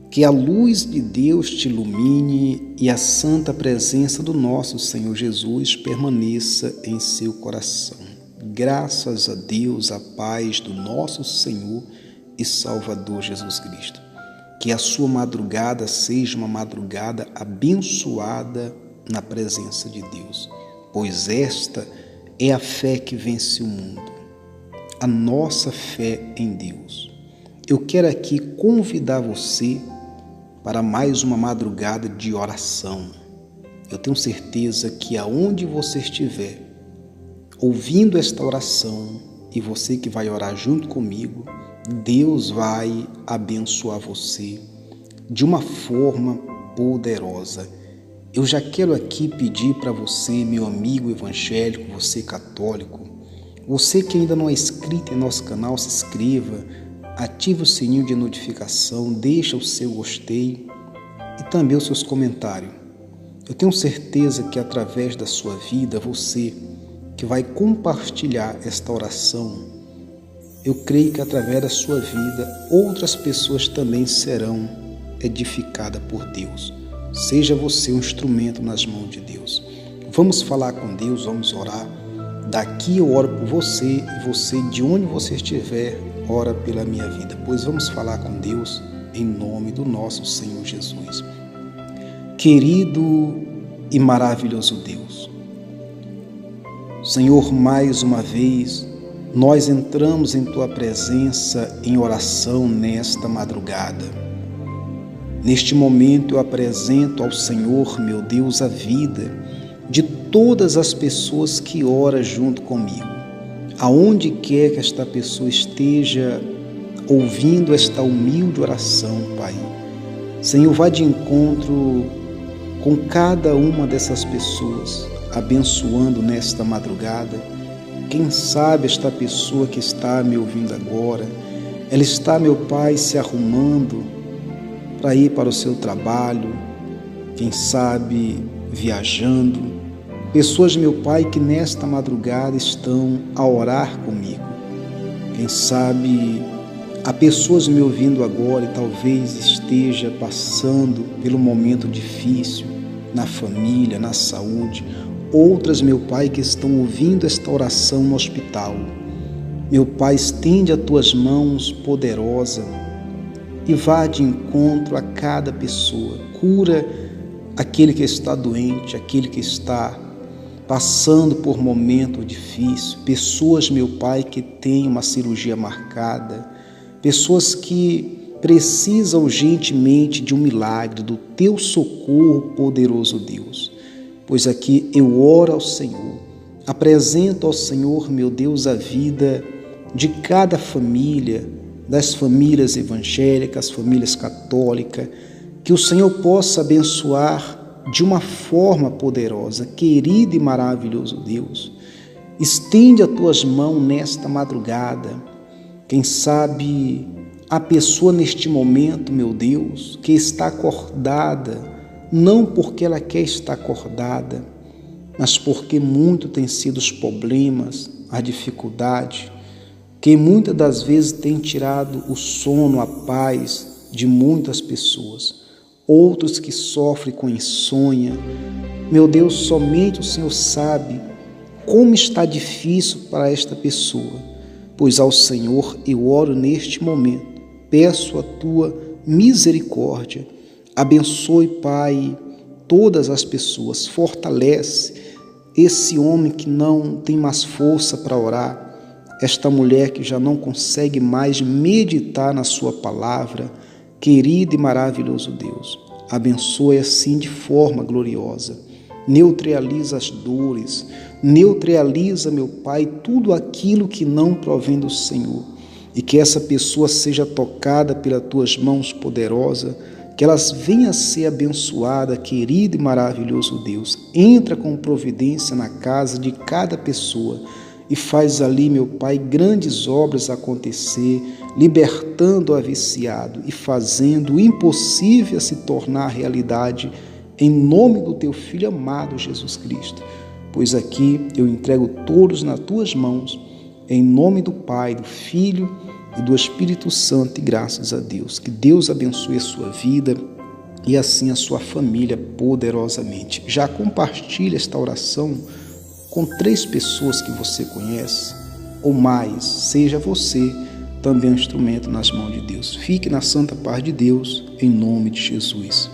Que a luz de Deus te ilumine e a santa presença do nosso Senhor Jesus permaneça em seu coração. Graças a Deus, a paz do nosso Senhor e Salvador Jesus Cristo. Que a sua madrugada seja uma madrugada abençoada na presença de Deus, pois esta é a fé que vence o mundo, a nossa fé em Deus. Eu quero aqui convidar você para mais uma madrugada de oração. Eu tenho certeza que aonde você estiver, ouvindo esta oração, e você que vai orar junto comigo, Deus vai abençoar você de uma forma poderosa. Eu já quero aqui pedir para você, meu amigo evangélico, você católico, você que ainda não é inscrito em nosso canal, se inscreva, ative o sininho de notificação, deixa o seu gostei e também os seus comentários. Eu tenho certeza que através da sua vida, você que vai compartilhar esta oração, eu creio que através da sua vida, outras pessoas também serão edificadas por Deus. Seja você um instrumento nas mãos de Deus. Vamos falar com Deus, vamos orar. Daqui eu oro por você e você, de onde você estiver, ora pela minha vida, pois vamos falar com Deus em nome do nosso Senhor Jesus. Querido e maravilhoso Deus, Senhor, mais uma vez, nós entramos em Tua presença em oração nesta madrugada. Neste momento eu apresento ao Senhor, meu Deus, a vida de todas as pessoas que oram junto comigo. Aonde quer que esta pessoa esteja ouvindo esta humilde oração, Pai. Senhor, vá de encontro com cada uma dessas pessoas, abençoando nesta madrugada. Quem sabe esta pessoa que está me ouvindo agora, ela está, meu Pai, se arrumando para ir para o seu trabalho, quem sabe viajando. Pessoas, meu Pai, que nesta madrugada estão a orar comigo. Quem sabe há pessoas me ouvindo agora e talvez esteja passando pelo momento difícil na família, na saúde. Outras, meu Pai, que estão ouvindo esta oração no hospital. Meu Pai, estende as Tuas mãos poderosas e vá de encontro a cada pessoa. Cura aquele que está doente, aquele que está passando por momento difícil. Pessoas, meu Pai, que têm uma cirurgia marcada. Pessoas que precisam urgentemente de um milagre, do Teu socorro, poderoso Deus. Pois aqui eu oro ao Senhor, apresento ao Senhor, meu Deus, a vida de cada família, das famílias evangélicas, famílias católicas, que o Senhor possa abençoar de uma forma poderosa. Querido e maravilhoso Deus, estende as Tuas mãos nesta madrugada. Quem sabe a pessoa neste momento, meu Deus, que está acordada, não porque ela quer estar acordada, mas porque muito tem sido os problemas, a dificuldade, que muitas das vezes tem tirado o sono, a paz de muitas pessoas. Outros que sofrem com insônia. Meu Deus, somente o Senhor sabe como está difícil para esta pessoa, pois ao Senhor eu oro neste momento, peço a Tua misericórdia. Abençoe, Pai, todas as pessoas, fortalece esse homem que não tem mais força para orar, esta mulher que já não consegue mais meditar na Sua palavra. Querido e maravilhoso Deus, abençoe assim de forma gloriosa, neutraliza as dores, neutraliza, meu Pai, tudo aquilo que não provém do Senhor, e que essa pessoa seja tocada pelas Tuas mãos poderosas, que elas venham a ser abençoadas. Querido e maravilhoso Deus, entra com providência na casa de cada pessoa e faz ali, meu Pai, grandes obras acontecer, libertando o viciado e fazendo o impossível a se tornar realidade, em nome do Teu Filho amado Jesus Cristo. Pois aqui eu entrego todos nas Tuas mãos, em nome do Pai, do Filho e do Espírito Santo, e graças a Deus. Que Deus abençoe a sua vida e assim a sua família poderosamente. Já compartilhe esta oração com 3 pessoas que você conhece ou mais. Seja você também um instrumento nas mãos de Deus. Fique na santa paz de Deus, em nome de Jesus.